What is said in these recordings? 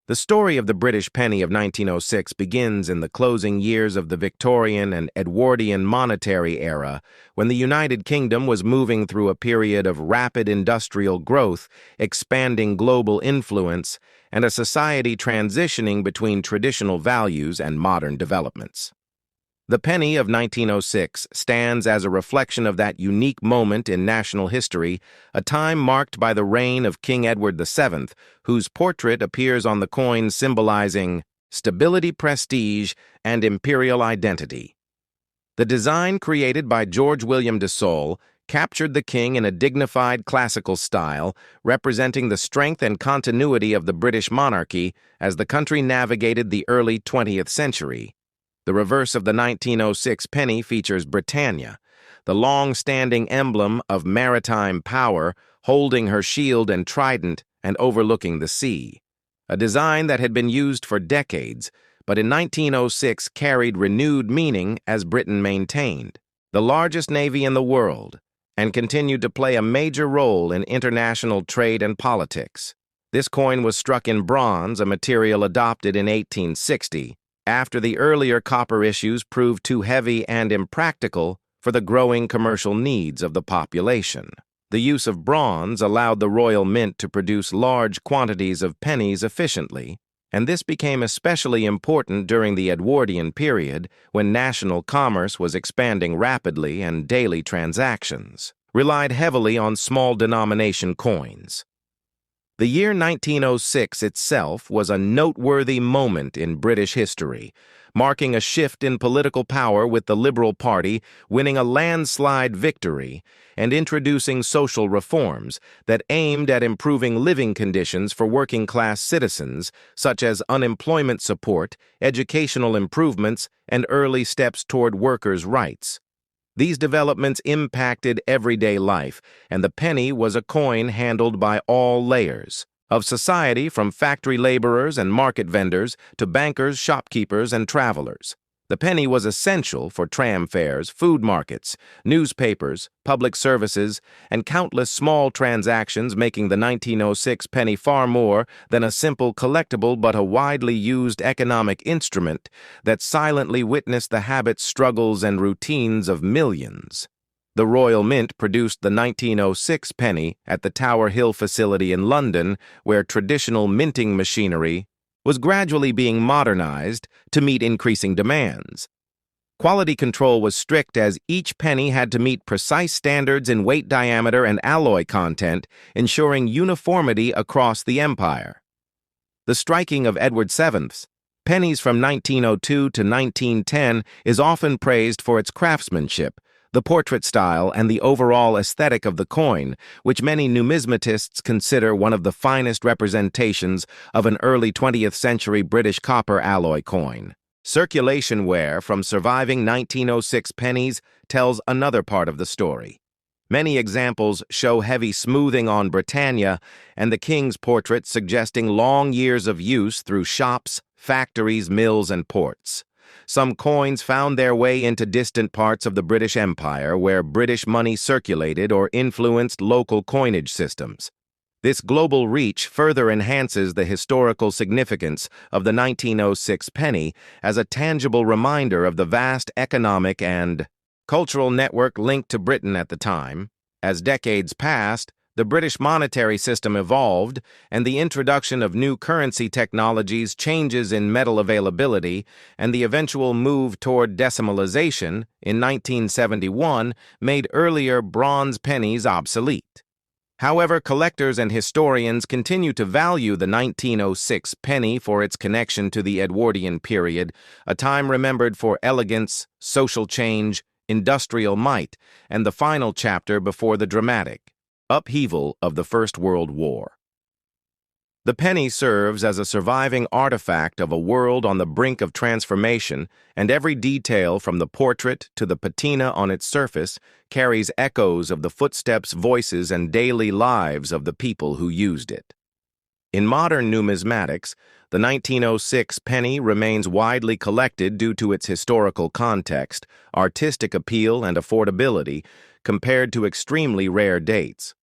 The story of the British penny of 1906 begins in the closing years of the Victorian and Edwardian monetary era, when the United Kingdom was moving through a period of rapid industrial growth, expanding global influence, and a society transitioning between traditional values and modern developments. The penny of 1906 stands as a reflection of that unique moment in national history, a time marked by the reign of King Edward VII, whose portrait appears on the coin symbolizing stability, prestige, and imperial identity. The design, created by George William de Soule, captured the king in a dignified classical style, representing the strength and continuity of the British monarchy as the country navigated the early 20th century. The reverse of the 1906 penny features Britannia, the long-standing emblem of maritime power, holding her shield and trident and overlooking the sea. A design that had been used for decades, but in 1906 carried renewed meaning as Britain maintained the largest navy in the world and continued to play a major role in international trade and politics. This coin was struck in bronze, a material adopted in 1860, after the earlier copper issues proved too heavy and impractical for the growing commercial needs of the population. The use of bronze allowed the Royal Mint to produce large quantities of pennies efficiently, and this became especially important during the Edwardian period, when national commerce was expanding rapidly and daily transactions relied heavily on small denomination coins. The year 1906 itself was a noteworthy moment in British history, marking a shift in political power, with the Liberal Party winning a landslide victory and introducing social reforms that aimed at improving living conditions for working-class citizens, such as unemployment support, educational improvements, and early steps toward workers' rights. These developments impacted everyday life, and the penny was a coin handled by all layers of society, from factory laborers and market vendors to bankers, shopkeepers, and travelers. The penny was essential for tram fares, food markets, newspapers, public services, and countless small transactions, making the 1906 penny far more than a simple collectible but a widely used economic instrument that silently witnessed the habits, struggles, and routines of millions. The Royal Mint produced the 1906 penny at the Tower Hill facility in London, where traditional minting machinery was gradually being modernized to meet increasing demands. Quality control was strict, as each penny had to meet precise standards in weight, diameter, and alloy content, ensuring uniformity across the empire. The striking of Edward VII's pennies from 1902 to 1910 is often praised for its craftsmanship, the portrait style, and the overall aesthetic of the coin, which many numismatists consider one of the finest representations of an early 20th century British copper alloy coin. Circulation wear from surviving 1906 pennies tells another part of the story. Many examples show heavy smoothing on Britannia and the king's portrait, suggesting long years of use through shops, factories, mills, and ports. Some coins found their way into distant parts of the British Empire, where British money circulated or influenced local coinage systems. This global reach further enhances the historical significance of the 1906 penny as a tangible reminder of the vast economic and cultural network linked to Britain at the time. As decades passed, the British monetary system evolved, and the introduction of new currency technologies, changes in metal availability, and the eventual move toward decimalization in 1971 made earlier bronze pennies obsolete. However, collectors and historians continue to value the 1906 penny for its connection to the Edwardian period, a time remembered for elegance, social change, industrial might, and the final chapter before the dramatic upheaval of the First World War. The penny serves as a surviving artifact of a world on the brink of transformation, and every detail from the portrait to the patina on its surface carries echoes of the footsteps, voices, and daily lives of the people who used it. In modern numismatics, the 1906 penny remains widely collected due to its historical context, artistic appeal, and affordability compared to extremely rare dates.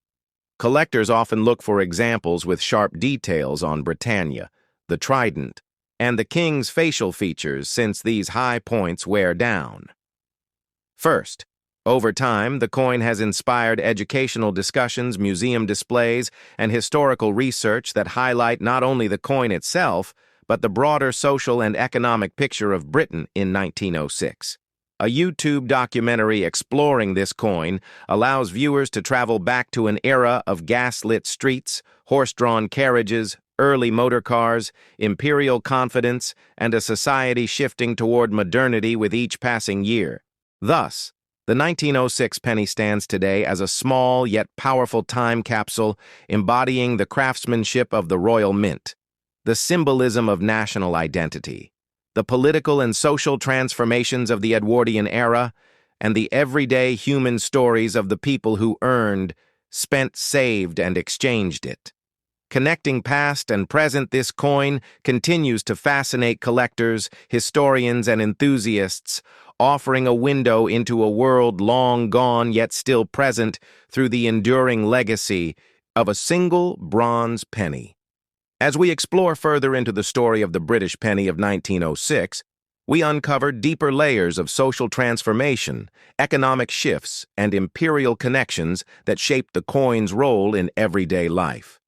Collectors often look for examples with sharp details on Britannia, the trident, and the king's facial features, since these high points wear down. First, over time, the coin has inspired educational discussions, museum displays, and historical research that highlight not only the coin itself, but the broader social and economic picture of Britain in 1906. A YouTube documentary exploring this coin allows viewers to travel back to an era of gas-lit streets, horse-drawn carriages, early motor cars, imperial confidence, and a society shifting toward modernity with each passing year. Thus, the 1906 penny stands today as a small yet powerful time capsule embodying the craftsmanship of the Royal Mint, the symbolism of national identity, the political and social transformations of the Edwardian era, and the everyday human stories of the people who earned, spent, saved, and exchanged it. Connecting past and present, this coin continues to fascinate collectors, historians, and enthusiasts, offering a window into a world long gone yet still present through the enduring legacy of a single bronze penny. As we explore further into the story of the British penny of 1906, we uncover deeper layers of social transformation, economic shifts, and imperial connections that shaped the coin's role in everyday life.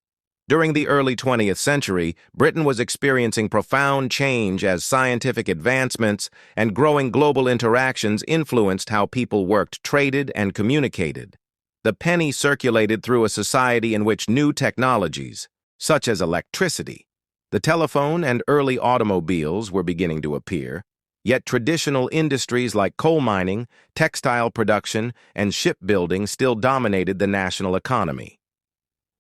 During the early 20th century, Britain was experiencing profound change as scientific advancements and growing global interactions influenced how people worked, traded, and communicated. The penny circulated through a society in which new technologies, such as electricity, the telephone, and early automobiles were beginning to appear, yet traditional industries like coal mining, textile production, and shipbuilding still dominated the national economy.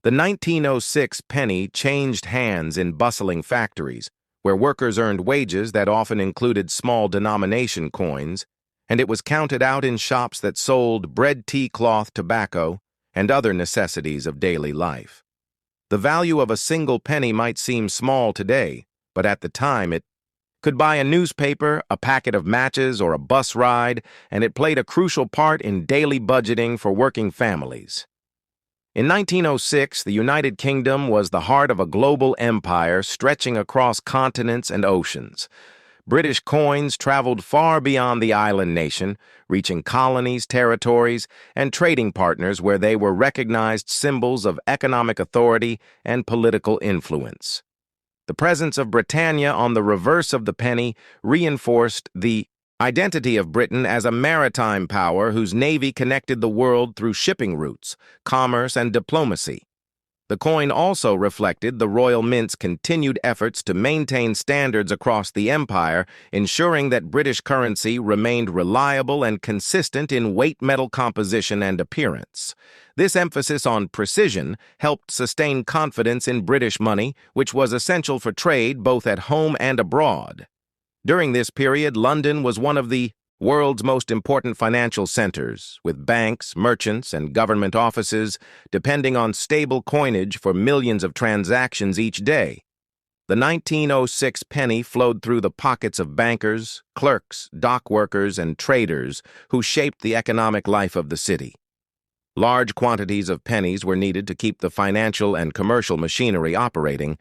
The 1906 penny changed hands in bustling factories, where workers earned wages that often included small denomination coins, and it was counted out in shops that sold bread, tea, cloth, tobacco, and other necessities of daily life. The value of a single penny might seem small today, but at the time it could buy a newspaper, a packet of matches, or a bus ride, and it played a crucial part in daily budgeting for working families. In 1906, the United Kingdom was the heart of a global empire stretching across continents and oceans. British coins traveled far beyond the island nation, reaching colonies, territories, and trading partners where they were recognized symbols of economic authority and political influence. The presence of Britannia on the reverse of the penny reinforced the identity of Britain as a maritime power whose navy connected the world through shipping routes, commerce, and diplomacy. The coin also reflected the Royal Mint's continued efforts to maintain standards across the empire, ensuring that British currency remained reliable and consistent in weight, metal composition, and appearance. This emphasis on precision helped sustain confidence in British money, which was essential for trade both at home and abroad. During this period, London was one of the world's most important financial centers, with banks, merchants, and government offices depending on stable coinage for millions of transactions each day. The 1906 penny flowed through the pockets of bankers, clerks, dock workers, and traders who shaped the economic life of the city. Large quantities of pennies were needed to keep the financial and commercial machinery operating,